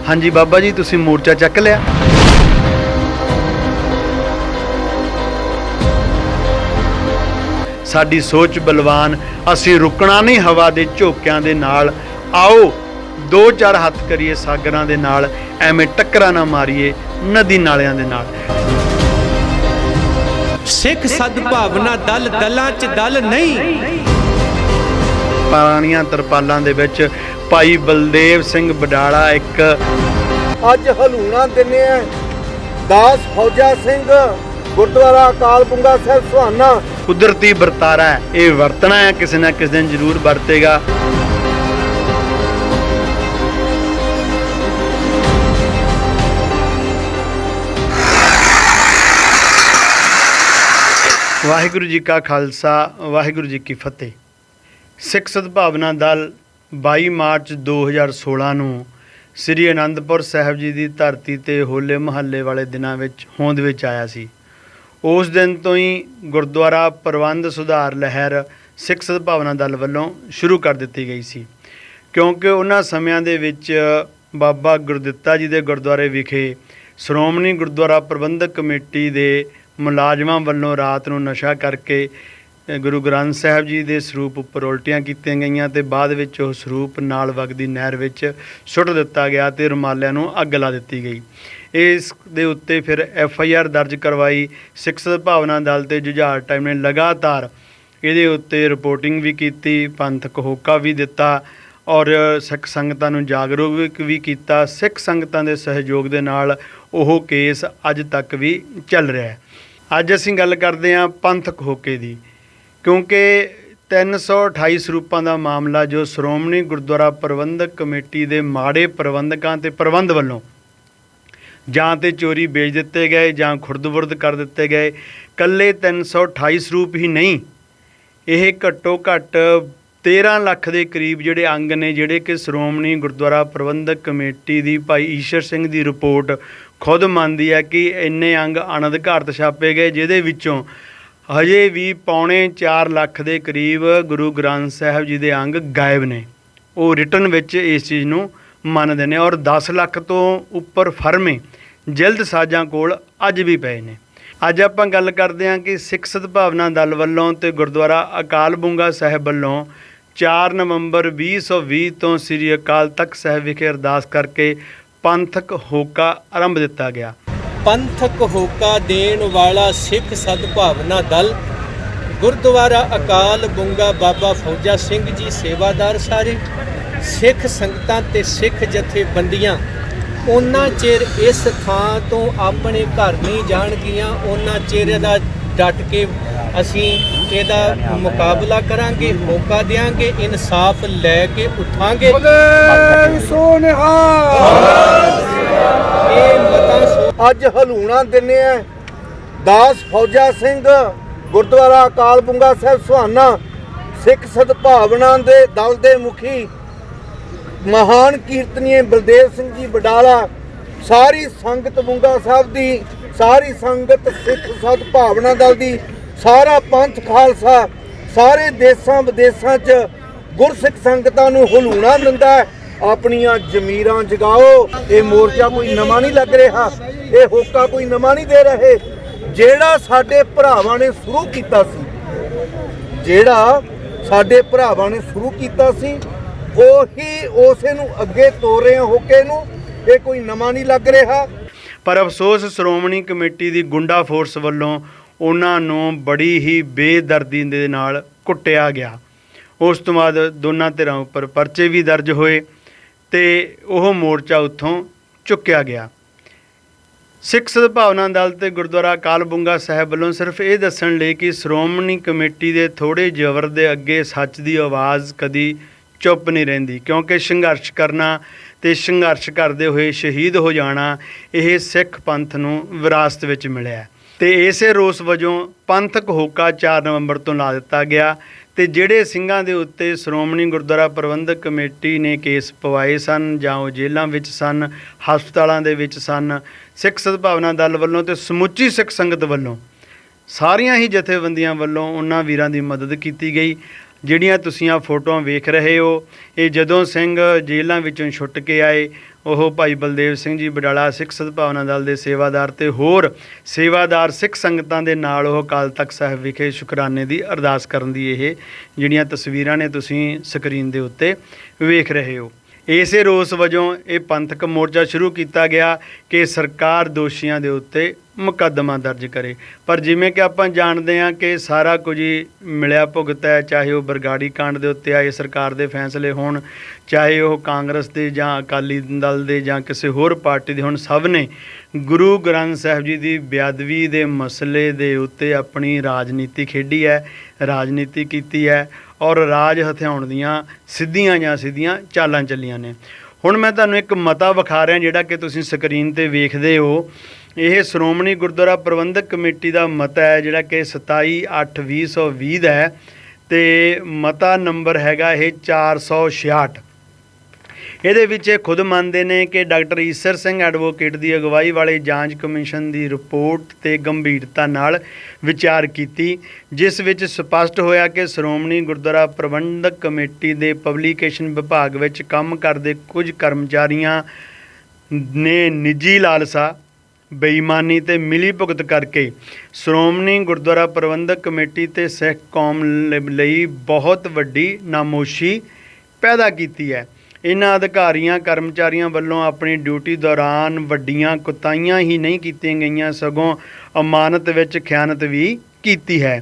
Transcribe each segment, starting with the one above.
हाँ जी बाबा जी, तुसीं मोर्चा चक लिया? साडी सोच बलवान, असीं रुकना नहीं हवा दे झोकिਆਂ ਦੇ ਨਾਲ। आओ दो चार हत्थ करिए सागरां दे नाल, एवें टक्करां ना मारीए नदी नालियां दे नाल। सिख सद्भावना दल दलां च दल नहीं। पुराणियां तरपालां दे विच भाई बलदेव सिंह बडाला एक अज हलूणा दिने दास फौजा सिंह गुरुद्वारा अकाल बुंगा साहिब सुहाना कुदरती वरतारा है, ये वरतना है, किसी ना किसी दिन जरूर वरतेगा। वाहिगुरू जी का खालसा, वाहिगुरू जी की फतेह। सिख सद्भावना दल 22 मार्च 2016 ਨੂੰ ਸ੍ਰੀ ਅਨੰਦਪੁਰ ਸਾਹਿਬ ਜੀ ਦੀ ਧਰਤੀ ਤੇ ਹੋਲੇ ਮਹੱਲੇ ਵਾਲੇ ਦਿਨਾਂ ਵਿੱਚ ਹੋਂਦ ਵਿੱਚ ਆਇਆ ਸੀ। ਉਸ ਦਿਨ ਤੋਂ ਹੀ ਗੁਰਦੁਆਰਾ ਪ੍ਰਬੰਧ ਸੁਧਾਰ ਲਹਿਰ ਸਿੱਖ ਸਦਭਾਵਨਾ ਦਲ ਵੱਲੋਂ ਸ਼ੁਰੂ ਕਰ ਦਿੱਤੀ ਗਈ ਸੀ, ਕਿਉਂਕਿ ਉਹਨਾਂ ਸਮਿਆਂ ਦੇ ਵਿੱਚ ਬਾਬਾ ਗੁਰਦਿੱਤਾ ਜੀ ਦੇ ਗੁਰਦੁਆਰੇ ਵਿਖੇ ਸ਼੍ਰੋਮਣੀ ਗੁਰਦੁਆਰਾ ਪ੍ਰਬੰਧਕ ਕਮੇਟੀ ਦੇ ਮੁਲਾਜ਼ਮਾਂ ਵੱਲੋਂ ਰਾਤ ਨੂੰ ਨਸ਼ਾ ਕਰਕੇ ਗੁਰੂ ਗ੍ਰੰਥ ਸਾਹਿਬ ਜੀ ਦੇ ਸਰੂਪ ਉੱਪਰ ਉਲਟੀਆਂ ਕੀਤੀਆਂ ਗਈਆਂ ਤੇ ਬਾਅਦ ਵਿੱਚ ਉਹ ਸਰੂਪ ਨਾਲ ਵਗਦੀ ਨਹਿਰ ਵਿੱਚ ਸੁੱਟ ਦਿੱਤਾ ਗਿਆ ਤੇ ਰੁਮਾਲਿਆਂ ਨੂੰ ਅੱਗ ਲਾ ਦਿੱਤੀ ਗਈ। ਇਸ ਦੇ ਉੱਤੇ ਫਿਰ FIR ਦਰਜ ਕਰਵਾਈ। ਸਿੱਖ ਸਦਭਾਵਨਾ ਦਲ ਤੇ ਜੁਝਾਰ ਟਾਈਮ ਨੇ ਲਗਾਤਾਰ ਇਹਦੇ ਉੱਤੇ ਰਿਪੋਰਟਿੰਗ ਵੀ ਕੀਤੀ, ਪੰਥਕ ਹੋਕਾ ਵੀ ਦਿੱਤਾ ਔਰ ਸਿੱਖ ਸੰਗਤਾਂ ਨੂੰ ਜਾਗਰੂਕ ਵੀ ਕੀਤਾ। ਸਿੱਖ ਸੰਗਤਾਂ ਦੇ ਸਹਿਯੋਗ ਦੇ ਨਾਲ ਉਹ ਕੇਸ ਅੱਜ ਤੱਕ ਵੀ ਚੱਲ ਰਿਹਾ ਹੈ। ਅੱਜ ਅਸੀਂ ਗੱਲ ਕਰਦੇ ਹਾਂ ਪੰਥਕ ਹੋਕੇ ਦੀ, ਕਿਉਂਕਿ 328 ਸਰੂਪਾਂ ਦਾ ਮਾਮਲਾ ਜੋ ਸ਼੍ਰੋਮਣੀ ਗੁਰਦੁਆਰਾ ਪ੍ਰਬੰਧਕ ਕਮੇਟੀ ਦੇ ਮਾੜੇ ਪ੍ਰਬੰਧਕਾਂ ਤੇ ਪ੍ਰਬੰਧ ਵੱਲੋਂ ਜਾਂ ਤੇ ਚੋਰੀ ਵੇਚ ਦਿੱਤੇ ਗਏ ਜਾਂ ਖੁਰਦ-ਬੁਰਦ ਕਰ ਦਿੱਤੇ ਗਏ। ਇਕੱਲੇ 328 ਸਰੂਪ ਹੀ ਨਹੀਂ, ਇਹ ਘੱਟੋ ਘੱਟ 13 ਲੱਖ ਦੇ ਕਰੀਬ ਜਿਹੜੇ ਅੰਗ ਨੇ, ਜਿਹੜੇ ਕਿ ਸ਼੍ਰੋਮਣੀ ਗੁਰਦੁਆਰਾ ਪ੍ਰਬੰਧਕ ਕਮੇਟੀ ਦੀ ਭਾਈ ਈਸ਼ਰ ਸਿੰਘ ਦੀ ਰਿਪੋਰਟ ਖੁਦ ਮੰਨਦੀ ਹੈ ਕਿ ਇੰਨੇ ਅੰਗ ਅਣਅਧਿਕਾਰਤ ਛਾਪੇ ਗਏ, ਜਿਹਦੇ ਵਿੱਚੋਂ ਹਜੇ ਵੀ 4.25 ਲੱਖ ਦੇ ਕਰੀਬ ਗੁਰੂ ਗ੍ਰੰਥ ਸਾਹਿਬ ਜੀ ਦੇ ਅੰਗ ਗਾਇਬ ਨੇ। ਉਹ ਰਿਟਨ ਵਿੱਚ ਇਸ ਚੀਜ਼ ਨੂੰ ਮੰਨਦੇ ਨੇ ਔਰ 10 ਲੱਖ ਤੋਂ ਉੱਪਰ ਫਰਮੇ ਜਲਦ ਸਾਜ਼ਾਂ ਕੋਲ ਅੱਜ ਵੀ ਪਏ ਨੇ। ਅੱਜ ਆਪਾਂ ਗੱਲ ਕਰਦੇ ਹਾਂ ਕਿ ਸਿੱਖ ਸਦਭਾਵਨਾ ਦਲ ਵੱਲੋਂ ਤੇ ਗੁਰਦੁਆਰਾ ਅਕਾਲ ਬੁੰਗਾ ਸਾਹਿਬ ਵੱਲੋਂ 4 ਨਵੰਬਰ 2020 ਤੋਂ ਸ੍ਰੀ ਅਕਾਲ ਤਖਤ ਸਾਹਿਬ ਵਿਖੇ ਅਰਦਾਸ ਕਰਕੇ ਪੰਥਕ ਹੋਕਾ ਆਰੰਭ ਦਿੱਤਾ ਗਿਆ। ਪੰਥਕ ਹੋਕਾ ਦੇਣ ਵਾਲਾ ਸਿੱਖ ਸਦਭਾਵਨਾ ਦਲ ਗੁਰਦੁਆਰਾ ਅਕਾਲ ਬੁੰਗਾ ਬਾਬਾ ਫੌਜਾ ਸਿੰਘ ਜੀ ਸੇਵਾਦਾਰ ਸਾਰੇ ਸਿੱਖ ਸੰਗਤਾਂ ਤੇ ਸਿੱਖ ਜਥੇਬੰਦੀਆਂ ਉਹਨਾਂ ਚਿਰ ਇਸ ਥਾਂ ਤੋਂ ਆਪਣੇ ਘਰ ਨਹੀਂ ਜਾਣਗੀਆਂ, ਉਹਨਾਂ ਚਿਰ ਇਹਦਾ ਡਟ ਕੇ ਅਸੀਂ ਇਹਦਾ ਮੁਕਾਬਲਾ ਕਰਾਂਗੇ, ਹੋਕਾ ਦਿਆਂਗੇ, ਇਨਸਾਫ ਲੈ ਕੇ ਉਠਾਂਗੇ। अज हलूणा दिने दास फौजा सिंह गुरुद्वारा अकाल बुंगा साहिब सुहाना सिख सद्भावना दे दल दे मुखी महान कीर्तनीय बलदेव सिंह जी बडाला, सारी संगत बुंगा साहब दी, सारी संगत सिख सद्भावना दल दी, सारा पंथ खालसा सारे देसां विदेसां च गुरसिख संगतां नूं हलूणा दिंदा है। अपनियां जमीरां जगाओ। ये मोर्चा कोई नवा नहीं लग रहा, ये होका कोई नवा नहीं दे रहे। जेड़ा साडे भरावां ने शुरू कीता सी, जेड़ा साडे भरावां ने शुरू कीता सी, ओही उसे नूं अगे तोर रहे होके नूं। ये कोई नवा नहीं लग रहा। पर अफसोस श्रोमणी कमेटी की गुंडा फोर्स वालों उन्होंने बड़ी ही बेदर्दी दे नाल कुटिया गया। उस तो बाद दोनों धिरां उपर परचे भी दर्ज होए ते वह मोर्चा उत्थों चुक्या गया। सिख सद्भावना दल ते गुरुद्वारा अकाल बुंगा साहिब वालों सिर्फ ये दस्सण लई कि श्रोमणी कमेटी के थोड़े जबर के अगे सच की आवाज़ कदी चुप नहीं रहिंदी, क्योंकि संघर्ष करना ते संघर्ष करते हुए शहीद हो जाना यह सिख पंथ नूं विरासत विच मिलिया ते इसे रोस वजों पंथक होका 4 नवंबर तो ला दिता गया। ਤੇ ਜਿਹੜੇ ਸਿੰਘਾਂ ਦੇ ਉੱਤੇ ਸ਼੍ਰੋਮਣੀ ਗੁਰਦੁਆਰਾ ਪ੍ਰਬੰਧਕ ਕਮੇਟੀ ਨੇ ਕੇਸ ਪਵਾਏ ਸਨ ਜਾਂ ਉਹ ਜੇਲ੍ਹਾਂ ਵਿੱਚ ਸਨ, ਹਸਪਤਾਲਾਂ ਦੇ ਵਿੱਚ ਸਨ, ਸਿੱਖ ਸਦਭਾਵਨਾ ਦਲ ਵੱਲੋਂ ਤੇ ਸਮੁੱਚੀ ਸਿੱਖ ਸੰਗਤ ਵੱਲੋਂ ਸਾਰੀਆਂ ਹੀ ਜਥੇਬੰਦੀਆਂ ਵੱਲੋਂ ਉਹਨਾਂ ਵੀਰਾਂ ਦੀ ਮਦਦ ਕੀਤੀ ਗਈ। ਜਿਹੜੀਆਂ ਤੁਸੀਂ ਆ ਫੋਟੋਆਂ ਵੇਖ ਰਹੇ ਹੋ, ਇਹ ਜਦੋਂ ਸਿੰਘ ਜੇਲ੍ਹਾਂ ਵਿੱਚੋਂ ਛੁੱਟ ਕੇ ਆਏ ਉਹ ਭਾਈ ਬਲਦੇਵ ਸਿੰਘ ਜੀ ਬਡਾਲਾ ਸਿੱਖ ਸਦਭਾਵਨਾ ਦਲ ਦੇ ਸੇਵਾਦਾਰ ਤੇ ਹੋਰ ਸੇਵਾਦਾਰ ਸਿੱਖ ਸੰਗਤਾਂ ਦੇ ਨਾਲ ਉਹ ਅਕਾਲ ਤਖਤ ਸਾਹਿਬ ਵਿਖੇ ਸ਼ੁਕਰਾਨੇ ਦੀ ਅਰਦਾਸ ਕਰਨ ਦੀ ਇਹ ਜਿਹੜੀਆਂ ਤਸਵੀਰਾਂ ਨੇ ਤੁਸੀਂ ਸਕਰੀਨ ਦੇ ਉੱਤੇ ਵੇਖ ਰਹੇ ਹੋ। ਇਸੇ ਰੋਸ ਵਜੋਂ ਇਹ ਪੰਥਕ ਮੋਰਚਾ ਸ਼ੁਰੂ ਕੀਤਾ ਗਿਆ ਕਿ ਸਰਕਾਰ ਦੋਸ਼ੀਆਂ ਦੇ ਉੱਤੇ ਮੁਕੱਦਮਾ ਦਰਜ ਕਰੇ। ਪਰ ਜਿਵੇਂ ਕਿ ਆਪਾਂ ਜਾਣਦੇ ਹਾਂ ਕਿ ਸਾਰਾ ਕੁਝ ਹੀ ਮਿਲਿਆ ਭੁਗਤ ਹੈ, ਚਾਹੇ ਉਹ ਬਰਗਾੜੀ ਕਾਂਡ ਦੇ ਉੱਤੇ ਆਏ ਸਰਕਾਰ ਦੇ ਫੈਸਲੇ ਹੋਣ, ਚਾਹੇ ਉਹ ਕਾਂਗਰਸ ਦੇ ਜਾਂ ਅਕਾਲੀ ਦਲ ਦੇ ਜਾਂ ਕਿਸੇ ਹੋਰ ਪਾਰਟੀ ਦੇ ਹੋਣ, ਸਭ ਨੇ ਗੁਰੂ ਗ੍ਰੰਥ ਸਾਹਿਬ ਜੀ ਦੀ ਬੇਅਦਬੀ ਦੇ ਮਸਲੇ ਦੇ ਉੱਤੇ ਆਪਣੀ ਰਾਜਨੀਤੀ ਖੇਡੀ ਹੈ, ਰਾਜਨੀਤੀ ਕੀਤੀ ਹੈ ਔਰ ਰਾਜ ਹਥਿਆਉਣ ਦੀਆਂ ਸਿੱਧੀਆਂ ਜਾਂ ਸਿੱਧੀਆਂ ਚਾਲਾਂ ਚੱਲੀਆਂ ਨੇ। ਹੁਣ ਮੈਂ ਤੁਹਾਨੂੰ ਇੱਕ ਮਤਾ ਵਿਖਾ ਰਿਹਾ ਜਿਹੜਾ ਕਿ ਤੁਸੀਂ ਸਕਰੀਨ ਤੇ ਵੇਖਦੇ ਹੋ। ਇਹ ਸ਼੍ਰੋਮਣੀ ਗੁਰਦੁਆਰਾ ਪ੍ਰਬੰਧਕ ਕਮੇਟੀ ਦਾ ਮਤਾ ਹੈ ਜਿਹੜਾ ਕਿ 27/8/2020 ਦਾ ਹੈ ਤੇ ਮਤਾ ਨੰਬਰ ਹੈਗਾ ਇਹ 466। ਇਹਦੇ ਵਿੱਚ ਇਹ ਖੁਦ ਮੰਨਦੇ ਨੇ ਕਿ ਡਾਕਟਰ ਈਸਰ ਸਿੰਘ ਐਡਵੋਕੇਟ ਦੀ ਅਗਵਾਈ ਵਾਲੇ ਜਾਂਚ ਕਮਿਸ਼ਨ ਦੀ ਰਿਪੋਰਟ ਤੇ ਗੰਭੀਰਤਾ ਨਾਲ ਵਿਚਾਰ ਕੀਤੀ, ਜਿਸ ਵਿੱਚ ਸਪਸ਼ਟ ਹੋਇਆ ਕਿ ਸ਼੍ਰੋਮਣੀ ਗੁਰਦੁਆਰਾ ਪ੍ਰਬੰਧਕ ਕਮੇਟੀ ਦੇ ਪਬਲੀਕੇਸ਼ਨ ਵਿਭਾਗ ਵਿੱਚ ਕੰਮ ਕਰਦੇ ਕੁਝ ਕਰਮਚਾਰੀਆਂ ਨੇ ਨਿੱਜੀ ਲਾਲਸਾ, ਬੇਈਮਾਨੀ ਤੇ ਮਿਲੀ ਭੁਗਤ ਕਰਕੇ ਸ਼੍ਰੋਮਣੀ ਗੁਰਦੁਆਰਾ ਪ੍ਰਬੰਧਕ ਕਮੇਟੀ ਤੇ ਸਿੱਖ ਕੌਮ ਲਈ ਬਹੁਤ ਵੱਡੀ ਨਾਮੋਸ਼ੀ ਪੈਦਾ ਕੀਤੀ ਹੈ। ਇਹਨਾਂ ਅਧਿਕਾਰੀਆਂ ਕਰਮਚਾਰੀਆਂ ਵੱਲੋਂ ਆਪਣੀ ਡਿਊਟੀ ਦੌਰਾਨ ਵੱਡੀਆਂ ਕੁਤਾਹੀਆਂ ਹੀ ਨਹੀਂ ਕੀਤੀਆਂ ਗਈਆਂ, ਸਗੋਂ ਅਮਾਨਤ ਵਿੱਚ ਖਿਆਨਤ ਵੀ ਕੀਤੀ ਹੈ,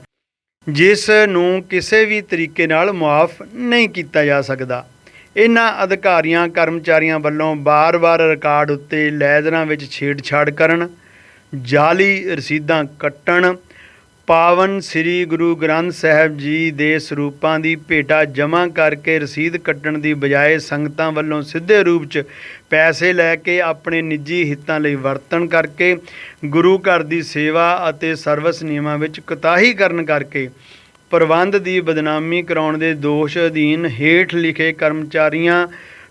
ਜਿਸ ਨੂੰ ਕਿਸੇ ਵੀ ਤਰੀਕੇ ਨਾਲ ਮੁਆਫ ਨਹੀਂ ਕੀਤਾ ਜਾ ਸਕਦਾ। ਇਹਨਾਂ ਅਧਿਕਾਰੀਆਂ ਕਰਮਚਾਰੀਆਂ ਵੱਲੋਂ ਬਾਰ-ਬਾਰ ਰਿਕਾਰਡ ਉੱਤੇ ਲੈਜ਼ਰਾਂ ਵਿੱਚ ਛੇੜਛਾੜ ਕਰਨ, ਜਾਲੀ ਰਸੀਦਾਂ ਕੱਟਣ, ਪਾਵਨ ਸ੍ਰੀ ਗੁਰੂ ਗ੍ਰੰਥ ਸਾਹਿਬ ਜੀ ਦੇ ਸਰੂਪਾਂ ਦੀ ਭੇਟਾ ਜਮ੍ਹਾਂ ਕਰਕੇ ਰਸੀਦ ਕੱਟਣ ਦੀ ਬਜਾਏ ਸੰਗਤਾਂ ਵੱਲੋਂ ਸਿੱਧੇ ਰੂਪ 'ਚ ਪੈਸੇ ਲੈ ਕੇ ਆਪਣੇ ਨਿੱਜੀ ਹਿੱਤਾਂ ਲਈ ਵਰਤਣ ਕਰਕੇ ਗੁਰੂ ਘਰ ਦੀ ਸੇਵਾ ਅਤੇ ਸਰਵਿਸ ਨਿਯਮਾਂ ਵਿੱਚ ਕੁਤਾਹੀ ਕਰਨ ਕਰਕੇ ਪ੍ਰਬੰਧ ਦੀ ਬਦਨਾਮੀ ਕਰਾਉਣ ਦੇ ਦੋਸ਼ ਅਧੀਨ ਹੇਠ ਲਿਖੇ ਕਰਮਚਾਰੀਆਂ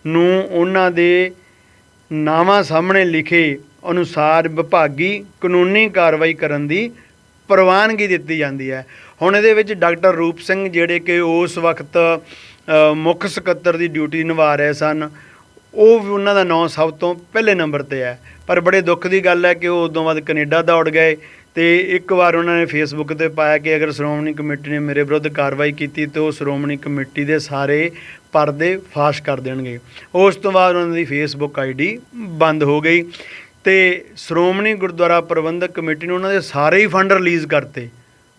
ਨੂੰ ਉਹਨਾਂ ਦੇ ਨਾਵਾਂ ਸਾਹਮਣੇ ਲਿਖੇ ਅਨੁਸਾਰ ਵਿਭਾਗੀ ਕਾਨੂੰਨੀ ਕਾਰਵਾਈ ਕਰਨ ਦੀ ਪ੍ਰਵਾਨਗੀ ਦਿੱਤੀ ਜਾਂਦੀ ਹੈ। ਹੁਣ ਇਹਦੇ ਵਿੱਚ ਡਾਕਟਰ ਰੂਪ ਸਿੰਘ ਜਿਹੜੇ ਕਿ ਉਸ ਵਕਤ ਮੁੱਖ ਸਕੱਤਰ ਦੀ ਡਿਊਟੀ ਨਿਭਾ ਰਹੇ ਸਨ, ਉਹ ਵੀ ਉਹਨਾਂ ਦਾ ਨਾਂ ਸਭ ਤੋਂ ਪਹਿਲੇ ਨੰਬਰ 'ਤੇ ਹੈ। ਪਰ ਬੜੇ ਦੁੱਖ ਦੀ ਗੱਲ ਹੈ ਕਿ ਉਹ ਉਦੋਂ ਬਾਅਦ ਕੈਨੇਡਾ ਦੌੜ ਗਏ ਤੇ ਇੱਕ ਵਾਰ ਉਹਨਾਂ ਨੇ ਫੇਸਬੁੱਕ 'ਤੇ ਪਾਇਆ ਕਿ ਅਗਰ ਸ਼੍ਰੋਮਣੀ ਕਮੇਟੀ ਨੇ ਮੇਰੇ ਵਿਰੁੱਧ ਕਾਰਵਾਈ ਕੀਤੀ ਤਾਂ ਉਹ ਸ਼੍ਰੋਮਣੀ ਕਮੇਟੀ ਦੇ ਸਾਰੇ ਪਰਦੇ ਫਾਸ਼ ਕਰ ਦੇਣਗੇ। ਉਸ ਤੋਂ ਬਾਅਦ ਉਹਨਾਂ ਦੀ ਫੇਸਬੁੱਕ ਆਈਡੀ ਬੰਦ ਹੋ ਗਈ ਤੇ ਸ਼੍ਰੋਮਣੀ ਗੁਰਦੁਆਰਾ ਪ੍ਰਬੰਧਕ ਕਮੇਟੀ ਨੇ ਉਹਨਾਂ ਦੇ ਸਾਰੇ ਹੀ ਫੰਡ ਰਿਲੀਜ਼ ਕਰਤੇ।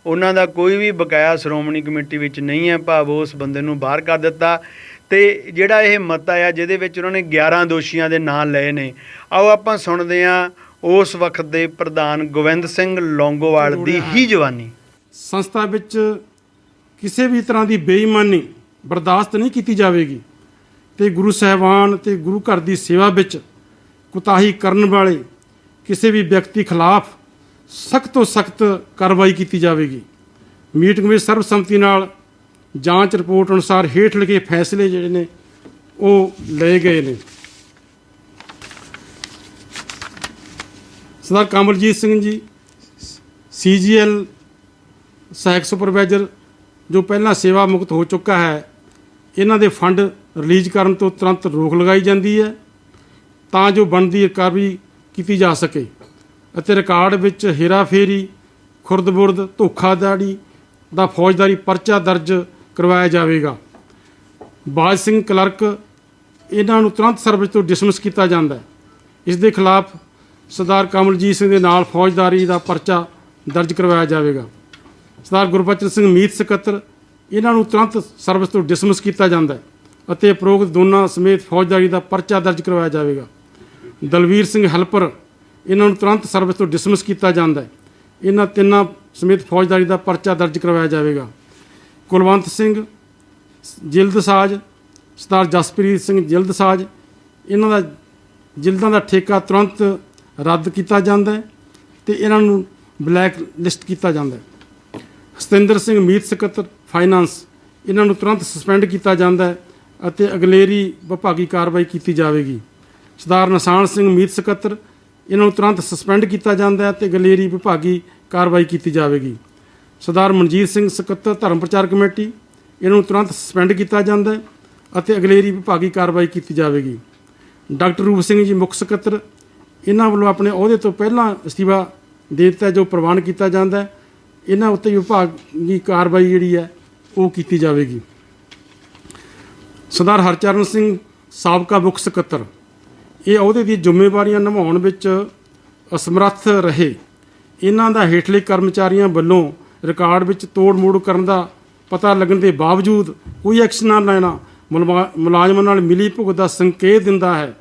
ਉਹਨਾਂ ਦਾ ਕੋਈ ਵੀ ਬਕਾਇਆ ਸ਼੍ਰੋਮਣੀ ਕਮੇਟੀ ਵਿੱਚ ਨਹੀਂ ਹੈ, ਭਾਵ ਉਸ ਬੰਦੇ ਨੂੰ ਬਾਹਰ ਕਰ ਦਿੱਤਾ। ਤੇ ਜਿਹੜਾ ਇਹ ਮਤਾ ਆ ਜਿਹਦੇ ਵਿੱਚ ਉਹਨਾਂ ਨੇ 11 ਦੋਸ਼ੀਆਂ ਦੇ ਨਾਂ ਲਏ ਨੇ, ਆਓ ਆਪਾਂ ਸੁਣਦੇ ਹਾਂ ਉਸ ਵਕਤ ਦੇ ਪ੍ਰਧਾਨ ਗੋਬਿੰਦ ਸਿੰਘ ਲੌਂਗੋਵਾਲ ਦੀ ਹੀ ਜਵਾਨੀ। ਸੰਸਥਾ ਵਿੱਚ ਕਿਸੇ ਵੀ ਤਰ੍ਹਾਂ ਦੀ ਬੇਈਮਾਨੀ ਬਰਦਾਸ਼ਤ ਨਹੀਂ ਕੀਤੀ ਜਾਵੇਗੀ ਤੇ ਗੁਰੂ ਸਾਹਿਬਾਨ ਤੇ ਗੁਰੂ ਘਰ ਦੀ ਸੇਵਾ ਵਿੱਚ ਕੁਤਾਹੀ ਕਰਨ ਵਾਲੇ ਕਿਸੇ ਵੀ ਵਿਅਕਤੀ ਖਿਲਾਫ ਸਖਤ ਤੋਂ ਸਖਤ ਕਾਰਵਾਈ ਕੀਤੀ ਜਾਵੇਗੀ। ਮੀਟਿੰਗ ਵਿੱਚ ਸਰਬਸੰਮਤੀ ਨਾਲ ਜਾਂਚ ਰਿਪੋਰਟ ਅਨੁਸਾਰ ਹੇਠ ਲਿਖੇ ਫੈਸਲੇ ਜਿਹੜੇ ਨੇ ਉਹ ਲਏ ਗਏ ਨੇ। ਸਰਦਾਰ ਕਮਲਜੀਤ ਸਿੰਘ ਜੀ CGL ਸਹਾਇਕ ਸੁਪਰਵਾਈਜ਼ਰ ਜੋ ਪਹਿਲਾਂ ਸੇਵਾ ਮੁਕਤ ਹੋ ਚੁੱਕਾ ਹੈ, ਇਹਨਾਂ ਦੇ ਫੰਡ ਰਿਲੀਜ਼ ਕਰਨ ਤੋਂ ਤੁਰੰਤ ਰੋਕ ਲਗਾਈ ਜਾਂਦੀ ਹੈ ਤਾਂ ਜੋ ਬਣਦੀ ਰਿਕਵਰੀ ਕੀਤੀ ਜਾ ਸਕੇ ਅਤੇ ਰਿਕਾਰਡ ਵਿੱਚ ਹੇਰਾਫੇਰੀ, ਖੁਰਦ-ਬੁਰਦ, ਧੋਖਾਧੜੀ ਦਾ ਫੌਜਦਾਰੀ ਪਰਚਾ ਦਰਜ ਕਰਵਾਇਆ ਜਾਵੇਗਾ। ਬਾਜ ਸਿੰਘ ਕਲਰਕ ਇਹਨਾਂ ਨੂੰ ਤੁਰੰਤ ਸਰਵਿਸ ਤੋਂ ਡਿਸਮਿਸ ਕੀਤਾ ਜਾਂਦਾ ਹੈ। ਇਸ ਦੇ ਖਿਲਾਫ ਸਰਦਾਰ ਕਮਲਜੀਤ ਸਿੰਘ ਦੇ ਨਾਲ ਫੌਜਦਾਰੀ ਦਾ ਪਰਚਾ ਦਰਜ ਕਰਵਾਇਆ ਜਾਵੇਗਾ। ਸਰਦਾਰ ਗੁਰਬਚਨ ਸਿੰਘ ਮੀਤ ਸਕੱਤਰ ਇਹਨਾਂ ਨੂੰ ਤੁਰੰਤ ਸਰਵਿਸ ਤੋਂ ਡਿਸਮਿਸ ਕੀਤਾ ਜਾਂਦਾ ਹੈ ਅਤੇ ਉਪਰੋਕਤ ਦੋਨਾਂ ਸਮੇਤ ਫੌਜਦਾਰੀ ਦਾ ਪਰਚਾ ਦਰਜ ਕਰਵਾਇਆ ਜਾਵੇਗਾ। ਦਲਵੀਰ ਸਿੰਘ ਹੈਲਪਰ ਇਹਨਾਂ ਨੂੰ ਤੁਰੰਤ ਸਰਵਿਸ ਤੋਂ ਡਿਸਮਿਸ ਕੀਤਾ ਜਾਂਦਾ ਹੈ। ਇਹਨਾਂ ਤਿੰਨਾਂ ਸਮੇਤ ਫੌਜਦਾਰੀ ਦਾ ਪਰਚਾ ਦਰਜ ਕਰਵਾਇਆ ਜਾਵੇਗਾ। ਕੁਲਵੰਤ ਸਿੰਘ ਜਿਲਦਸਾਜ, ਸਰਦਾਰ ਜਸਪ੍ਰੀਤ ਸਿੰਘ ਜਿਲਦਸਾਜ, ਇਹਨਾਂ ਦਾ ਜਿਲਦਾਂ ਦਾ ਠੇਕਾ ਤੁਰੰਤ ਰੱਦ ਕੀਤਾ ਜਾਂਦਾ ਹੈ ਤੇ ਇਹਨਾਂ ਨੂੰ ਬਲੈਕ ਲਿਸਟ ਕੀਤਾ ਜਾਂਦਾ ਹੈ। ਸਤਿੰਦਰ ਸਿੰਘ ਮੀਤ ਸਕੱਤਰ ਫਾਈਨਾਂਸ, ਇਹਨਾਂ ਨੂੰ ਤੁਰੰਤ ਸਸਪੈਂਡ ਕੀਤਾ ਜਾਂਦਾ ਹੈ ਅਤੇ ਅਗਲੇਰੀ ਵਿਭਾਗੀ ਕਾਰਵਾਈ ਕੀਤੀ ਜਾਵੇਗੀ। ਸਰਦਾਰ ਨਿਸ਼ਾਨ ਸਿੰਘ ਮੀਤ ਸਕੱਤਰ, ਇਹਨਾਂ ਨੂੰ ਤੁਰੰਤ ਸਸਪੈਂਡ ਕੀਤਾ ਜਾਂਦਾ ਹੈ ਅਤੇ ਅਗਲੇਰੀ ਵਿਭਾਗੀ ਕਾਰਵਾਈ ਕੀਤੀ ਜਾਵੇਗੀ। ਸਰਦਾਰ ਮਨਜੀਤ ਸਿੰਘ ਸਕੱਤਰ ਧਰਮ ਪ੍ਰਚਾਰ ਕਮੇਟੀ, ਇਹਨਾਂ ਨੂੰ ਤੁਰੰਤ ਸਸਪੈਂਡ ਕੀਤਾ ਜਾਂਦਾ ਹੈ ਅਤੇ ਅਗਲੇਰੀ ਵਿਭਾਗੀ ਕਾਰਵਾਈ ਕੀਤੀ ਜਾਵੇਗੀ। ਡਾਕਟਰ ਰੂਪ ਸਿੰਘ ਜੀ ਮੁੱਖ ਸਕੱਤਰ, ਇਹਨਾਂ ਵੱਲੋਂ ਆਪਣੇ ਅਹੁਦੇ ਤੋਂ ਪਹਿਲਾਂ ਅਸਤੀਫਾ ਦੇ ਦਿੱਤਾ ਜੋ ਪ੍ਰਵਾਨ ਕੀਤਾ ਜਾਂਦਾ ਹੈ। ਇਹਨਾਂ ਉੱਤੇ ਵਿਭਾਗੀ ਕਾਰਵਾਈ ਜਿਹੜੀ ਹੈ ਉਹ ਕੀਤੀ ਜਾਵੇਗੀ। ਸਰਦਾਰ ਹਰਚਰਨ ਸਿੰਘ ਸਾਬਕਾ ਮੁੱਖ ਸਕੱਤਰ, ਇਹ ਅਹੁਦੇ ਦੀ ਜ਼ਿੰਮੇਵਾਰੀਆਂ ਨਿਭਾਉਣ ਵਿੱਚ ਅਸਮਰੱਥ ਰਹੇ। ਇਹਨਾਂ ਦਾ ਹੇਠਲੇ ਕਰਮਚਾਰੀਆਂ ਵੱਲੋਂ ਰਿਕਾਰਡ ਵਿੱਚ ਤੋੜ ਮੋੜ ਕਰਨ ਦਾ ਪਤਾ ਲੱਗਣ ਦੇ ਬਾਵਜੂਦ ਕੋਈ ਐਕਸ਼ਨ ਨਾ ਲੈਣਾ ਮੁਲਾਜ਼ਮਾਂ ਨਾਲ ਮਿਲੀ ਭੁਗਤ ਦਾ ਸੰਕੇਤ ਦਿੰਦਾ ਹੈ।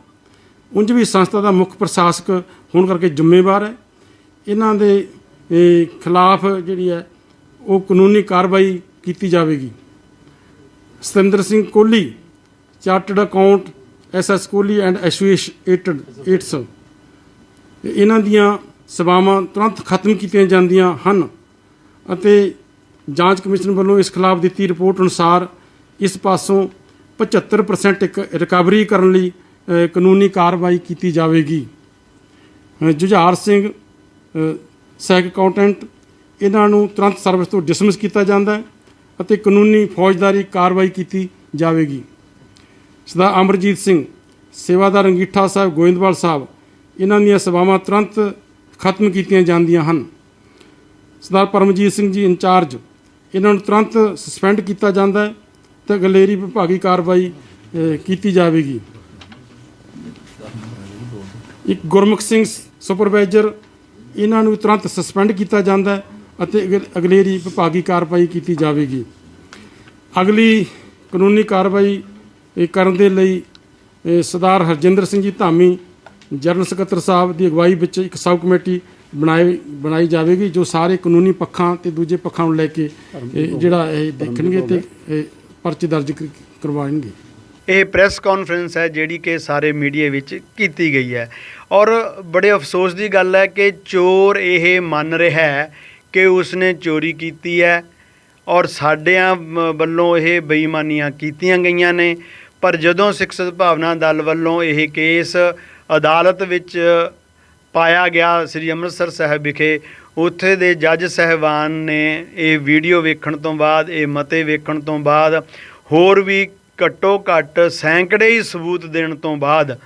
ਉਂਝ ਵੀ ਸੰਸਥਾ ਦਾ ਮੁੱਖ ਪ੍ਰਸ਼ਾਸਕ ਹੋਣ ਕਰਕੇ ਜ਼ਿੰਮੇਵਾਰ ਹੈ। ਇਹਨਾਂ ਦੇ ਖਿਲਾਫ ਜਿਹੜੀ ਹੈ ਉਹ ਕਾਨੂੰਨੀ ਕਾਰਵਾਈ ਕੀਤੀ ਜਾਵੇਗੀ। Satinder Singh Kohli, chartered account, SS Kohli and associates, ਇਹਨਾਂ ਦੀਆਂ ਸੇਵਾਵਾਂ ਤੁਰੰਤ ਖਤਮ ਕੀਤੀਆਂ ਜਾਂਦੀਆਂ ਹਨ ਅਤੇ ਜਾਂਚ ਕਮਿਸ਼ਨ ਵੱਲੋਂ ਇਸ ਖਿਲਾਫ ਦਿੱਤੀ ਰਿਪੋਰਟ ਅਨੁਸਾਰ ਇਸ ਪਾਸੋਂ 75% ਰਿਕਵਰੀ ਕਰਨ ਲਈ ਕਾਨੂੰਨੀ ਕਾਰਵਾਈ ਕੀਤੀ ਜਾਵੇਗੀ। ਜੁਝਾਰ ਸਿੰਘ ਸਹਿਕ ਅਕਾਊਂਟੈਂਟ, ਇਹਨਾਂ ਨੂੰ ਤੁਰੰਤ ਸਰਵਿਸ ਤੋਂ ਡਿਸਮਿਸ ਕੀਤਾ ਜਾਂਦਾ ਹੈ ਅਤੇ ਕਾਨੂੰਨੀ ਫੌਜਦਾਰੀ ਕਾਰਵਾਈ ਕੀਤੀ ਜਾਵੇਗੀ। ਸਰਦਾਰ ਅਮਰਜੀਤ ਸਿੰਘ, ਸੇਵਾਦਾਰ ਅੰਗੀਠਾ ਸਾਹਿਬ ਗੋਇੰਦਵਾਲ ਸਾਹਿਬ, ਇਹਨਾਂ ਦੀਆਂ ਸੇਵਾਵਾਂ ਤੁਰੰਤ ਖਤਮ ਕੀਤੀਆਂ ਜਾਂਦੀਆਂ ਹਨ। ਸਰਦਾਰ ਪਰਮਜੀਤ ਸਿੰਘ ਜੀ ਇੰਚਾਰਜ, ਇਹਨਾਂ ਨੂੰ ਤੁਰੰਤ ਸਸਪੈਂਡ ਕੀਤਾ ਜਾਂਦਾ ਹੈ ਅਤੇ ਅਗਲੇਰੀ ਵਿਭਾਗੀ ਕਾਰਵਾਈ ਕੀਤੀ ਜਾਵੇਗੀ। ਇੱਕ ਗੁਰਮੁਖ ਸਿੰਘ ਸੁਪਰਵਾਈਜ਼ਰ, ਇਹਨਾਂ ਨੂੰ ਤੁਰੰਤ ਸਸਪੈਂਡ ਕੀਤਾ ਜਾਂਦਾ ਹੈ ਅਤੇ ਅਗਲੇਰੀ ਵਿਭਾਗੀ ਕਾਰਵਾਈ ਕੀਤੀ ਜਾਵੇਗੀ। ਅਗਲੀ ਕਾਨੂੰਨੀ ਕਾਰਵਾਈ ਕਰਨ ਦੇ ਲਈ ਸਰਦਾਰ ਹਰਜਿੰਦਰ ਸਿੰਘ ਜੀ ਧਾਮੀ, ਜਨਰਲ ਸਕੱਤਰ ਸਾਹਿਬ ਦੀ ਅਗਵਾਈ ਵਿੱਚ ਇੱਕ ਸਬ ਕਮੇਟੀ ਬਣਾਈ ਜਾਵੇਗੀ ਜੋ ਸਾਰੇ ਕਾਨੂੰਨੀ ਪੱਖਾਂ ਅਤੇ ਦੂਜੇ ਪੱਖਾਂ ਨੂੰ ਲੈ ਕੇ ਜਿਹੜਾ ਇਹ ਦੇਖਣਗੇ ਅਤੇ ਪਰਚੇ ਦਰਜ ਕਰਵਾਉਣਗੇ। ਇਹ ਪ੍ਰੈਸ ਕਾਨਫਰੰਸ ਹੈ ਜਿਹੜੀ ਕਿ ਸਾਰੇ ਮੀਡੀਆ ਵਿੱਚ ਕੀਤੀ ਗਈ ਹੈ ਔਰ ਬੜੇ ਅਫਸੋਸ ਦੀ ਗੱਲ ਹੈ ਕਿ ਚੋਰ ਇਹ ਮੰਨ ਰਿਹਾ ਹੈ ਕਿ ਉਸਨੇ ਚੋਰੀ ਕੀਤੀ ਹੈ ਔਰ ਸਾਡਿਆਂ ਵੱਲੋਂ ਇਹ ਬੇਈਮਾਨੀਆਂ ਕੀਤੀਆਂ ਗਈਆਂ ਨੇ। ਪਰ ਜਦੋਂ ਸਿੱਖ ਸਦਭਾਵਨਾ ਦਲ ਵੱਲੋਂ ਇਹ ਕੇਸ ਅਦਾਲਤ ਵਿੱਚ ਪਾਇਆ ਗਿਆ ਸ੍ਰੀ ਅੰਮ੍ਰਿਤਸਰ ਸਾਹਿਬ ਵਿਖੇ, ਉੱਥੇ ਦੇ ਜੱਜ ਸਾਹਿਬਾਨ ਨੇ ਇਹ ਵੀਡੀਓ ਵੇਖਣ ਤੋਂ ਬਾਅਦ, ਇਹ ਮਤੇ ਵੇਖਣ ਤੋਂ ਬਾਅਦ, ਹੋਰ ਵੀ ਘੱਟੋ ਘੱਟ ਸੈਂਕੜੇ ਹੀ ਸਬੂਤ ਦੇਣ ਤੋਂ ਬਾਅਦ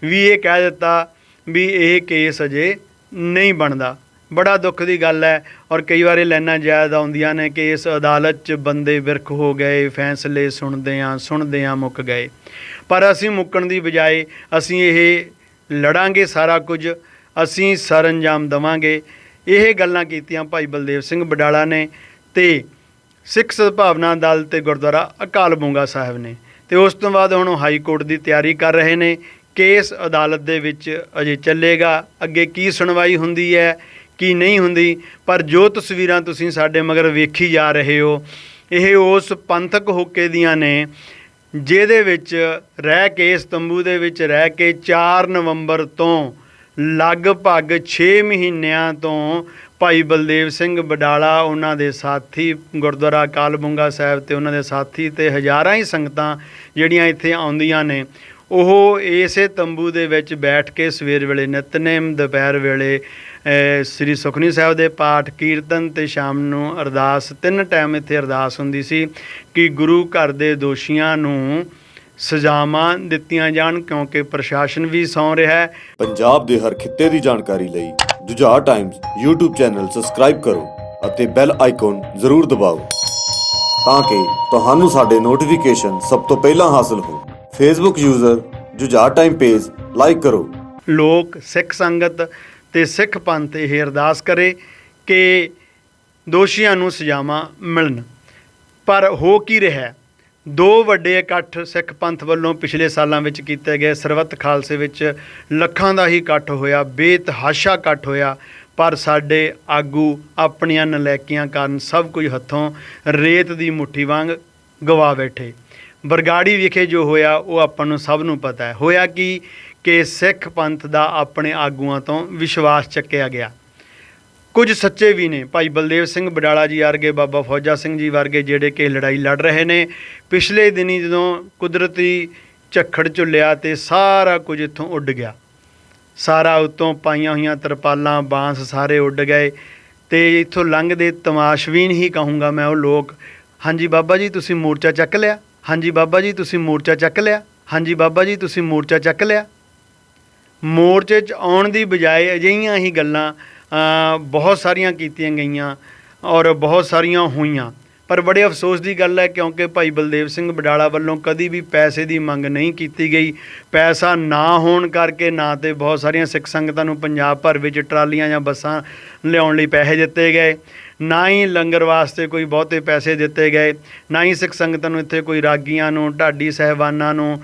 ਵੀ ਇਹ ਕਹਿ ਦਿੱਤਾ ਵੀ ਇਹ ਕੇਸ ਅਜੇ ਨਹੀਂ ਬਣਦਾ। ਬੜਾ ਦੁੱਖ ਦੀ ਗੱਲ ਹੈ ਔਰ ਕਈ ਵਾਰ ਇਹ ਲਾਈਨਾਂ ਯਾਦ ਆਉਂਦੀਆਂ ਨੇ ਕਿ ਇਸ ਅਦਾਲਤ 'ਚ ਬੰਦੇ ਵਿਰਖ ਹੋ ਗਏ, ਫੈਸਲੇ ਸੁਣਦਿਆਂ ਮੁੱਕ ਗਏ। ਪਰ ਅਸੀਂ ਮੁੱਕਣ ਦੀ ਬਜਾਏ ਅਸੀਂ ਇਹ ਲੜਾਂਗੇ, ਸਾਰਾ ਕੁਝ ਅਸੀਂ ਸਰ ਅੰਜਾਮ ਦੇਵਾਂਗੇ। ਇਹ ਗੱਲਾਂ ਕੀਤੀਆਂ ਭਾਈ ਬਲਦੇਵ ਸਿੰਘ ਬਡਾਲਾ ਨੇ ਅਤੇ ਸਿੱਖ ਸਦਭਾਵਨਾ ਦਲ ਅਤੇ ਗੁਰਦੁਆਰਾ ਅਕਾਲ ਬੁੰਗਾ ਸਾਹਿਬ ਨੇ। ਅਤੇ ਉਸ ਤੋਂ ਬਾਅਦ ਹੁਣ ਹਾਈ ਕੋਰਟ ਦੀ ਤਿਆਰੀ ਕਰ ਰਹੇ ਨੇ। ਕੇਸ ਅਦਾਲਤ ਦੇ ਵਿੱਚ ਅਜੇ ਚੱਲੇਗਾ, ਅੱਗੇ ਕੀ ਸੁਣਵਾਈ ਹੁੰਦੀ ਹੈ ਕੀ ਨਹੀਂ ਹੁੰਦੀ। ਪਰ ਜੋ ਤਸਵੀਰਾਂ ਤੁਸੀਂ ਸਾਡੇ ਮਗਰ ਵੇਖੀ ਜਾ ਰਹੇ ਹੋ, ਇਹ ਉਸ ਪੰਥਕ ਹੋਕੇ ਦੀਆਂ ਨੇ ਜਿਹਦੇ ਵਿੱਚ ਰਹਿ ਕੇ, ਇਸ ਤੰਬੂ ਦੇ ਵਿੱਚ ਰਹਿ ਕੇ 4 ਨਵੰਬਰ ਤੋਂ ਲਗਭਗ 6 ਮਹੀਨਿਆਂ ਤੋਂ ਭਾਈ ਬਲਦੇਵ ਸਿੰਘ ਬਡਾਲਾ, ਉਹਨਾਂ ਦੇ ਸਾਥੀ, ਗੁਰਦੁਆਰਾ ਅਕਾਲ ਬੁੰਗਾ ਸਾਹਿਬ ਅਤੇ ਉਹਨਾਂ ਦੇ ਸਾਥੀ ਅਤੇ ਹਜ਼ਾਰਾਂ ਹੀ ਸੰਗਤਾਂ ਜਿਹੜੀਆਂ ਇੱਥੇ ਆਉਂਦੀਆਂ ਨੇ, ਉਹ ਇਸੇ ਤੰਬੂ ਦੇ ਵਿੱਚ ਬੈਠ ਕੇ ਸਵੇਰ ਵੇਲੇ ਨਿਤਨੇਮ, ਦੁਪਹਿਰ ਵੇਲੇ ਸ੍ਰੀ ਸੁਖਨੀ ਸਾਹਿਬ ਦੇ ਪਾਠ, ਕੀਰਤਨ ਅਤੇ ਸ਼ਾਮ ਨੂੰ ਅਰਦਾਸ, 3 ਟਾਈਮ ਇੱਥੇ ਅਰਦਾਸ ਹੁੰਦੀ ਸੀ ਕਿ ਗੁਰੂ ਘਰ ਦੇ ਦੋਸ਼ੀਆਂ ਨੂੰ ਸਜ਼ਾਵਾਂ ਦਿੱਤੀਆਂ ਜਾਣ, ਕਿਉਂਕਿ ਪ੍ਰਸ਼ਾਸਨ ਵੀ ਸੌਂ ਰਿਹਾ ਹੈ। ਪੰਜਾਬ ਦੇ ਹਰ ਖਿੱਤੇ ਦੀ ਜਾਣਕਾਰੀ ਲਈ Jujhar Times YouTube channel subscribe ਕਰੋ ਅਤੇ ਬੈਲ ਆਈਕਨ ਜ਼ਰੂਰ ਦਬਾਓ ਤਾਂ ਕਿ ਤੁਹਾਨੂੰ ਸਾਡੇ ਨੋਟੀਫਿਕੇਸ਼ਨ ਸਭ ਤੋਂ ਪਹਿਲਾਂ ਹਾਸਲ ਹੋਣ। Facebook user Jujhar time page like ਕਰੋ। ਲੋਕ, ਸਿੱਖ ਸੰਗਤ ਅਤੇ ਸਿੱਖ ਪੰਥ ਇਹ ਅਰਦਾਸ ਕਰੇ ਕਿ ਦੋਸ਼ੀਆਂ ਨੂੰ ਸਜ਼ਾਵਾਂ ਮਿਲਣ। ਪਰ ਹੋ ਕੀ ਰਿਹਾ? 2 ਵੱਡੇ ਇਕੱਠ ਸਿੱਖ ਪੰਥ ਵੱਲੋਂ ਪਿਛਲੇ ਸਾਲਾਂ ਵਿੱਚ ਕੀਤੇ ਗਏ। ਸਰਬੱਤ ਖਾਲਸੇ ਵਿੱਚ ਲੱਖਾਂ ਦਾ ਹੀ ਇਕੱਠ ਹੋਇਆ, ਬੇਤਹਾਸ਼ਾ ਇਕੱਠ ਹੋਇਆ, ਪਰ ਸਾਡੇ ਆਗੂ ਆਪਣੀਆਂ ਨਲਾਇਕੀਆਂ ਕਾਰਨ ਸਭ ਕੁਝ ਹੱਥੋਂ ਰੇਤ ਦੀ ਮੁੱਠੀ ਵਾਂਗ ਗਵਾ ਬੈਠੇ। ਬਰਗਾੜੀ ਵਿਖੇ ਜੋ ਹੋਇਆ ਉਹ ਆਪਾਂ ਨੂੰ ਸਭ ਨੂੰ ਪਤਾ ਹੈ। ਹੋਇਆ ਕਿ ਸਿੱਖ ਪੰਥ ਦਾ ਆਪਣੇ ਆਗੂਆਂ ਤੋਂ ਵਿਸ਼ਵਾਸ ਚੱਕਿਆ ਗਿਆ। ਕੁਝ ਸੱਚੇ ਵੀ ਨੇ, ਭਾਈ ਬਲਦੇਵ ਸਿੰਘ ਬਡਾਲਾ ਜੀ ਵਰਗੇ, ਬਾਬਾ ਫੌਜਾ ਸਿੰਘ ਜੀ ਵਰਗੇ, ਜਿਹੜੇ ਕਿ ਲੜਾਈ ਲੜ ਰਹੇ ਨੇ। ਪਿਛਲੇ ਦਿਨੀ ਜਦੋਂ ਕੁਦਰਤੀ ਝੱਖੜ ਝੁੱਲਿਆ ਅਤੇ ਸਾਰਾ ਕੁਝ ਇੱਥੋਂ ਉੱਡ ਗਿਆ, ਸਾਰਾ ਉੱਤੋਂ ਪਾਈਆਂ ਹੋਈਆਂ ਤਰਪਾਲਾਂ, ਬਾਂਸ ਸਾਰੇ ਉੱਡ ਗਏ ਅਤੇ ਇੱਥੋਂ ਲੰਘਦੇ ਤਮਾਸ਼ਬੀਨ ਹੀ ਕਹੂੰਗਾ ਮੈਂ ਉਹ ਲੋਕ, ਹਾਂਜੀ ਬਾਬਾ ਜੀ ਤੁਸੀਂ ਮੋਰਚਾ ਚੱਕ ਲਿਆ, ਹਾਂਜੀ ਬਾਬਾ ਜੀ ਤੁਸੀਂ ਮੋਰਚਾ ਚੱਕ ਲਿਆ, ਹਾਂਜੀ ਬਾਬਾ ਜੀ ਤੁਸੀਂ ਮੋਰਚਾ ਚੱਕ ਲਿਆ। ਮੋਰਚੇ 'ਚ ਆਉਣ ਦੀ ਬਜਾਏ ਅਜਿਹੀਆਂ ਹੀ ਗੱਲਾਂ ਬਹੁਤ ਸਾਰੀਆਂ ਕੀਤੀਆਂ ਗਈਆਂ ਔਰ ਬਹੁਤ ਸਾਰੀਆਂ ਹੋਈਆਂ। ਪਰ ਬੜੇ ਅਫਸੋਸ ਦੀ ਗੱਲ ਹੈ, ਕਿਉਂਕਿ ਭਾਈ ਬਲਦੇਵ ਸਿੰਘ ਬਡਾਲਾ ਵੱਲੋਂ ਕਦੀ ਵੀ ਪੈਸੇ ਦੀ ਮੰਗ ਨਹੀਂ ਕੀਤੀ ਗਈ। ਪੈਸਾ ਨਾ ਹੋਣ ਕਰਕੇ ਨਾ ਤੇ ਬਹੁਤ ਸਾਰੀਆਂ ਸਿੱਖ ਸੰਗਤਾਂ ਨੂੰ ਪੰਜਾਬ ਭਰ ਵਿੱਚ ਟਰਾਲੀਆਂ ਜਾਂ ਬੱਸਾਂ ਲਿਆਉਣ ਲਈ ਪੈਸੇ ਦਿੱਤੇ ਗਏ, ਨਾ ਹੀ ਲੰਗਰ ਵਾਸਤੇ ਕੋਈ ਬਹੁਤੇ ਪੈਸੇ ਦਿੱਤੇ ਗਏ, ਨਾ ਹੀ ਸਿੱਖ ਸੰਗਤਾਂ ਨੂੰ ਇੱਥੇ ਕੋਈ ਰਾਗੀਆਂ ਨੂੰ, ਢਾਡੀ ਸਾਹਿਬਾਨਾਂ ਨੂੰ,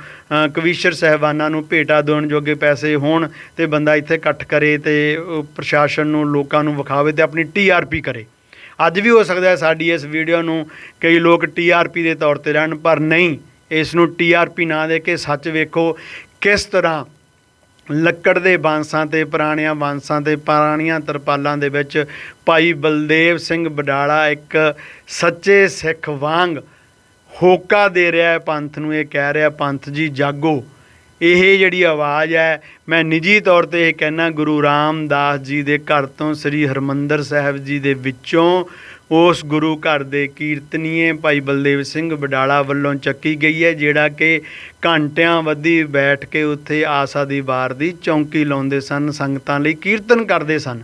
ਕਵੀਸ਼ਰ ਸਾਹਿਬਾਨਾਂ ਨੂੰ ਭੇਟਾ ਦੇਣ ਜੋਗੇ ਪੈਸੇ ਹੋਣ ਤੇ ਬੰਦਾ ਇੱਥੇ ਇਕੱਠ ਕਰੇ ਤੇ ਪ੍ਰਸ਼ਾਸਨ ਨੂੰ, ਲੋਕਾਂ ਨੂੰ ਵਿਖਾਵੇ ਤੇ ਆਪਣੀ TRP ਕਰੇ। ਅੱਜ ਵੀ ਹੋ ਸਕਦਾ ਹੈ ਸਾਡੀ ਇਸ ਵੀਡੀਓ ਨੂੰ ਕਈ ਲੋਕ TRP ਦੇ ਤੌਰ 'ਤੇ ਲੈਣ, ਪਰ ਨਹੀਂ, ਇਸ ਨੂੰ TRP ਨਾ ਦੇ ਕੇ ਸੱਚ ਵੇਖੋ ਕਿਸ ਤਰ੍ਹਾਂ ਲੱਕੜ ਦੇ ਬਾਂਸਾਂ ਤੇ ਪੁਰਾਣੀਆਂ ਬਾਂਸਾਂ ਤੇ ਪੁਰਾਣੀਆਂ ਤਰਪਾਲਾਂ ਦੇ ਵਿੱਚ ਭਾਈ ਬਲਦੇਵ ਸਿੰਘ ਬਡਾਲਾ ਇੱਕ ਸੱਚੇ ਸਿੱਖ ਵਾਂਗ ਹੋਕਾ ਦੇ ਰਿਹਾ ਹੈ ਪੰਥ ਨੂੰ। ਇਹ ਕਹਿ ਰਿਹਾ ਪੰਥ ਜੀ ਜਾਗੋ। ਇਹ ਜਿਹੜੀ ਆਵਾਜ਼ ਹੈ, ਮੈਂ ਨਿੱਜੀ ਤੌਰ 'ਤੇ ਇਹ ਕਹਿਣਾ, ਗੁਰੂ ਰਾਮਦਾਸ ਜੀ ਦੇ ਘਰ ਤੋਂ, ਸ੍ਰੀ ਹਰਿਮੰਦਰ ਸਾਹਿਬ ਜੀ ਦੇ ਵਿੱਚੋਂ, ਉਸ ਗੁਰੂ ਘਰ ਦੇ ਕੀਰਤਨੀਏ ਭਾਈ ਬਲਦੇਵ ਸਿੰਘ ਬਡਾਲਾ ਵੱਲੋਂ ਚੱਕੀ ਗਈ ਹੈ, ਜਿਹੜਾ ਕਿ ਘੰਟਿਆਂ ਬੱਧੀ ਬੈਠ ਕੇ ਉੱਥੇ ਆਸਾ ਦੀ ਵਾਰ ਦੀ ਚੌਂਕੀ ਲਾਉਂਦੇ ਸਨ, ਸੰਗਤਾਂ ਲਈ ਕੀਰਤਨ ਕਰਦੇ ਸਨ।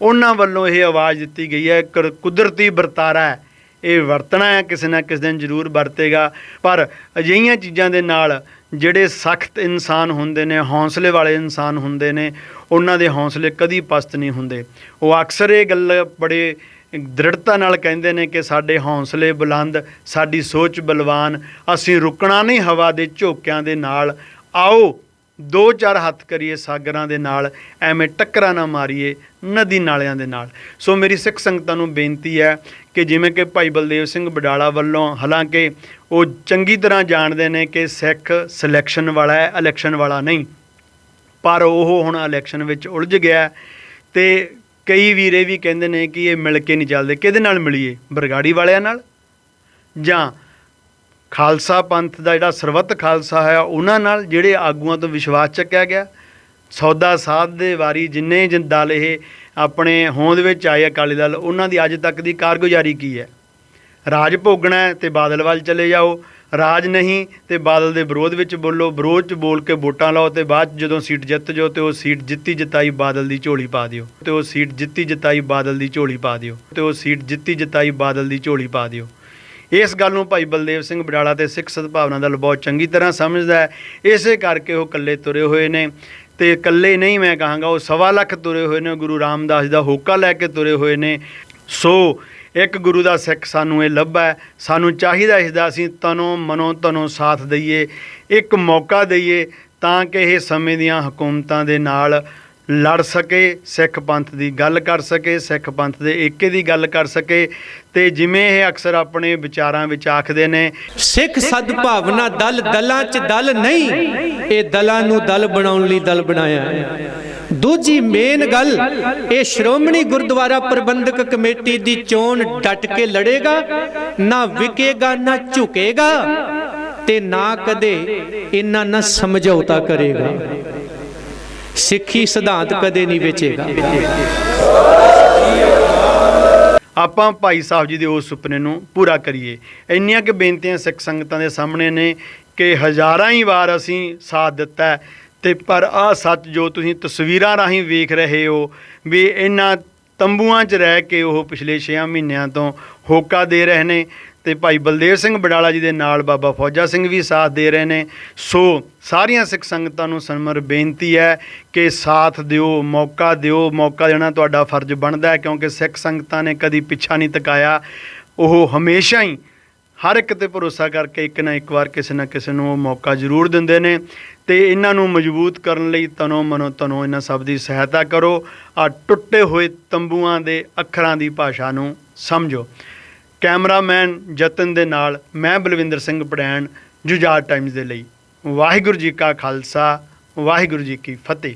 ਉਹਨਾਂ ਵੱਲੋਂ ਇਹ ਆਵਾਜ਼ ਦਿੱਤੀ ਗਈ ਹੈ, ਕੁਦਰਤੀ ਵਰਤਾਰਾ ਹੈ, ਇਹ ਵਰਤਣਾ ਹੈ, ਕਿਸੇ ਨਾ ਕਿਸੇ ਦਿਨ ਜ਼ਰੂਰ ਵਰਤੇਗਾ। ਪਰ ਅਜਿਹੀਆਂ ਚੀਜ਼ਾਂ ਦੇ ਨਾਲ ਜਿਹੜੇ ਸਖਤ ਇਨਸਾਨ ਹੁੰਦੇ ਨੇ, ਹੌਸਲੇ ਵਾਲੇ ਇਨਸਾਨ ਹੁੰਦੇ ਨੇ, ਉਹਨਾਂ ਦੇ ਹੌਸਲੇ ਕਦੀ ਪਸਤ ਨਹੀਂ ਹੁੰਦੇ। ਉਹ ਅਕਸਰ ਇਹ ਗੱਲ ਬੜੇ ਦ੍ਰਿੜਤਾ ਨਾਲ ਕਹਿੰਦੇ ਨੇ ਕਿ ਸਾਡੇ ਹੌਸਲੇ ਬੁਲੰਦ, ਸਾਡੀ ਸੋਚ ਬਲਵਾਨ, ਅਸੀਂ ਰੁਕਣਾ ਨਹੀਂ ਹਵਾ ਦੇ ਝੋਕਿਆਂ ਦੇ ਨਾਲ, ਆਓ 2-4 ਹੱਥ ਕਰੀਏ ਸਾਗਰਾਂ ਦੇ ਨਾਲ, ਐਵੇਂ ਟੱਕਰਾਂ ਨਾ ਮਾਰੀਏ ਨਦੀ ਨਾਲਿਆਂ ਦੇ ਨਾਲ। ਸੋ ਮੇਰੀ ਸਿੱਖ ਸੰਗਤਾਂ ਨੂੰ ਬੇਨਤੀ ਹੈ ਕਿ ਜਿਵੇਂ ਕਿ ਭਾਈ ਬਲਦੇਵ ਸਿੰਘ ਬਡਾਲਾ ਵੱਲੋਂ, ਹਾਲਾਂਕਿ ਉਹ ਚੰਗੀ ਤਰ੍ਹਾਂ ਜਾਣਦੇ ਨੇ ਕਿ ਸਿੱਖ ਸਿਲੈਕਸ਼ਨ ਵਾਲਾ ਹੈ, ਇਲੈਕਸ਼ਨ ਵਾਲਾ ਨਹੀਂ, ਪਰ ਉਹ ਹੁਣ ਇਲੈਕਸ਼ਨ ਵਿੱਚ ਉਲਝ ਗਿਆ ਤੇ ਕਈ ਵੀਰੇ ਵੀ ਕਹਿੰਦੇ ਨੇ ਕਿ ਇਹ ਮਿਲ ਕੇ ਨਹੀਂ ਚੱਲਦੇ। ਕਿਹਦੇ ਨਾਲ ਮਿਲੀਏ? ਬਰਗਾੜੀ ਵਾਲਿਆਂ ਨਾਲ ਜਾਂ ਖਾਲਸਾ ਪੰਥ ਦਾ ਜਿਹੜਾ ਸਰਬੱਤ ਖਾਲਸਾ ਹੈ ਉਹਨਾਂ ਨਾਲ, ਜਿਹੜੇ ਆਗੂਆਂ ਤੋਂ ਵਿਸ਼ਵਾਸ ਚੱਕਿਆ ਗਿਆ। ਸੌਦਾ ਸਾਧ ਦੇ ਵਾਰੀ ਜਿੰਨੇ ਦਲ ਇਹ ਆਪਣੇ ਹੋਂਦ ਵਿੱਚ ਆਏ ਅਕਾਲੀ ਦਲ, ਉਹਨਾਂ ਦੀ ਅੱਜ ਤੱਕ ਦੀ ਕਾਰਗੁਜ਼ਾਰੀ ਕੀ ਹੈ? ਰਾਜ ਭੋਗਣਾ ਹੈ ਤੇ ਬਾਦਲ ਵੱਲ ਚਲੇ ਜਾਓ, ਰਾਜ ਨਹੀਂ ਤੇ ਬਾਦਲ ਦੇ ਵਿਰੋਧ ਵਿੱਚ ਬੋਲੋ, ਵਿਰੋਧ 'ਚ ਬੋਲ ਕੇ ਵੋਟਾਂ ਲਾਓ ਤੇ ਬਾਅਦ 'ਚ ਜਦੋਂ ਸੀਟ ਜਿੱਤ ਜਾਓ ਤੇ ਉਹ ਸੀਟ ਜਿੱਤੀ ਜਿਤਾਈ ਬਾਦਲ ਦੀ ਝੋਲੀ ਪਾ ਦਿਓ, ਤੇ ਉਹ ਸੀਟ ਜਿੱਤੀ ਜਿਤਾਈ ਬਾਦਲ ਦੀ ਝੋਲੀ ਪਾ ਦਿਓ, ਤੇ ਉਹ ਸੀਟ ਜਿੱਤੀ ਜਿਤਾਈ ਬਾਦਲ ਦੀ ਝੋਲੀ ਪਾ ਦਿਓ। ਇਸ ਗੱਲ ਨੂੰ ਭਾਈ ਬਲਦੇਵ ਸਿੰਘ ਬਡਾਲਾ ਤੇ ਸਿੱਖ ਸਦਭਾਵਨਾ ਦਲ ਬਹੁਤ ਚੰਗੀ ਤਰ੍ਹਾਂ ਸਮਝਦਾ ਹੈ। ਇਸੇ ਕਰਕੇ ਉਹ ਇਕੱਲੇ ਤੁਰੇ ਹੋਏ ਨੇ, ਤੇ ਇਕੱਲੇ ਨਹੀਂ ਮੈਂ ਕਹਾਂਗਾ, ਉਹ 1.25 ਲੱਖ ਤੁਰੇ ਹੋਏ ਨੇ, ਗੁਰੂ ਰਾਮਦਾਸ ਦਾ ਹੋਕਾ ਲੈ ਕੇ ਤੁਰੇ ਹੋਏ ਨੇ। ਸੋ ਇੱਕ ਗੁਰੂ ਦਾ ਸਿੱਖ ਸਾਨੂੰ ਇਹ ਲੱਭਾ, ਸਾਨੂੰ ਚਾਹੀਦਾ ਇਸ ਦਾ ਅਸੀਂ ਤਨੋਂ ਮਨੋਂ ਧਨੋਂ ਸਾਥ ਦਈਏ, ਇੱਕ ਮੌਕਾ ਦਈਏ ਤਾਂ ਕਿ ਇਹ ਸਮੇਂ ਦੀਆਂ ਹਕੂਮਤਾਂ ਦੇ ਨਾਲ ਲੜ ਸਕੇ, ਸਿੱਖ ਪੰਥ ਦੀ ਗੱਲ ਕਰ ਸਕੇ, ਸਿੱਖ ਪੰਥ ਦੇ ਏਕੇ ਦੀ ਗੱਲ ਕਰ ਸਕੇ। ਤੇ ਜਿਵੇਂ ਇਹ ਅਕਸਰ ਆਪਣੇ ਵਿਚਾਰਾਂ ਵਿੱਚ ਆਖਦੇ ਨੇ, ਸਿੱਖ ਸਦਭਾਵਨਾ ਦਲ ਦਲਾਂ 'ਚ ਦਲ ਨਹੀਂ, ਇਹ ਦਲਾਂ ਨੂੰ ਦਲ ਬਣਾਉਣ ਲਈ ਦਲ ਬਣਾਇਆ ਹੈ। ਦੂਜੀ ਮੇਨ ਗੱਲ, ਇਹ ਸ਼੍ਰੋਮਣੀ ਗੁਰਦੁਆਰਾ ਪ੍ਰਬੰਧਕ ਕਮੇਟੀ ਦੀ ਚੋਣ ਡਟ ਕੇ ਲੜੇਗਾ, ਨਾ ਵਿਕੇਗਾ ਨਾ ਝੁਕੇਗਾ ਤੇ ਨਾ ਕਦੇ ਇਹਨਾਂ ਨਾਲ ਸਮਝੌਤਾ ਕਰੇਗਾ। ਸਿੱਖੀ ਸਿਧਾਂਤ ਕਦੇ ਨਹੀਂ ਵੇਚੇਗਾ। ਆਪਾਂ ਭਾਈ ਸਾਹਿਬ ਜੀ ਦੇ ਉਸ ਸੁਪਨੇ ਨੂੰ ਪੂਰਾ ਕਰੀਏ। ਇੰਨੀਆਂ ਕਿ ਬੇਨਤੀਆਂ ਸਿੱਖ ਸੰਗਤਾਂ ਦੇ ਸਾਹਮਣੇ ਨੇ ਕਿ ਹਜ਼ਾਰਾਂ ਹੀ ਵਾਰ ਅਸੀਂ ਸਾਥ ਦਿੱਤਾ ਤੇ ਪਰ ਆਹ ਸੱਚ ਜੋ ਤੁਸੀਂ ਤਸਵੀਰਾਂ ਰਾਹੀਂ ਵੇਖ ਰਹੇ ਹੋ ਵੀ ਇਹਨਾਂ ਤੰਬੂਆਂ 'ਚ ਰਹਿ ਕੇ ਉਹ ਪਿਛਲੇ 6 ਮਹੀਨਿਆਂ ਤੋਂ ਹੋਕਾ ਦੇ ਰਹੇ ਨੇ ਤੇ ਭਾਈ ਬਲਦੇਵ ਸਿੰਘ ਬਡਾਲਾ ਜੀ ਦੇ ਨਾਲ ਬਾਬਾ ਫੌਜਾ ਸਿੰਘ ਵੀ ਸਾਥ ਦੇ ਰਹੇ ਨੇ। ਸੋ ਸਾਰੀਆਂ ਸਿੱਖ ਸੰਗਤਾਂ ਨੂੰ ਸੰਮਰ ਬੇਨਤੀ ਹੈ ਕਿ ਸਾਥ ਦਿਓ, ਮੌਕਾ ਦਿਓ। ਮੌਕਾ ਦੇਣਾ ਤੁਹਾਡਾ ਫਰਜ਼ ਬਣਦਾ ਹੈ, ਕਿਉਂਕਿ ਸਿੱਖ ਸੰਗਤਾਂ ਨੇ ਕਦੀ ਪਿੱਛਾ ਨਹੀਂ ਤਕਾਇਆ। ਉਹ ਹਮੇਸ਼ਾ ਹੀ ਹਰ ਇੱਕ 'ਤੇ ਭਰੋਸਾ ਕਰਕੇ ਇੱਕ ਨਾ ਇੱਕ ਵਾਰ ਕਿਸੇ ਨਾ ਕਿਸੇ ਨੂੰ ਉਹ ਮੌਕਾ ਜ਼ਰੂਰ ਦਿੰਦੇ ਨੇ ਤੇ ਇਹਨਾਂ ਨੂੰ ਮਜ਼ਬੂਤ ਕਰਨ ਲਈ ਤਨੋਂ ਮਨੋਂ ਧਨੋਂ ਇਹਨਾਂ ਸਭ ਦੀ ਸਹਾਇਤਾ ਕਰੋ। ਆ ਟੁੱਟੇ ਹੋਏ ਤੰਬੂਆਂ ਦੇ ਅੱਖਰਾਂ ਦੀ ਭਾਸ਼ਾ ਨੂੰ ਸਮਝੋ। ਕੈਮਰਾਮੈਨ ਜਤਨ ਦੇ ਨਾਲ ਮੈਂ ਬਲਵਿੰਦਰ ਸਿੰਘ ਪੜੈਣ, ਜੁਝਾਰ ਟਾਈਮਜ਼ ਦੇ ਲਈ। ਵਾਹਿਗੁਰੂ ਜੀ ਕਾ ਖਾਲਸਾ, ਵਾਹਿਗੁਰੂ ਜੀ ਕੀ ਫਤਿਹ।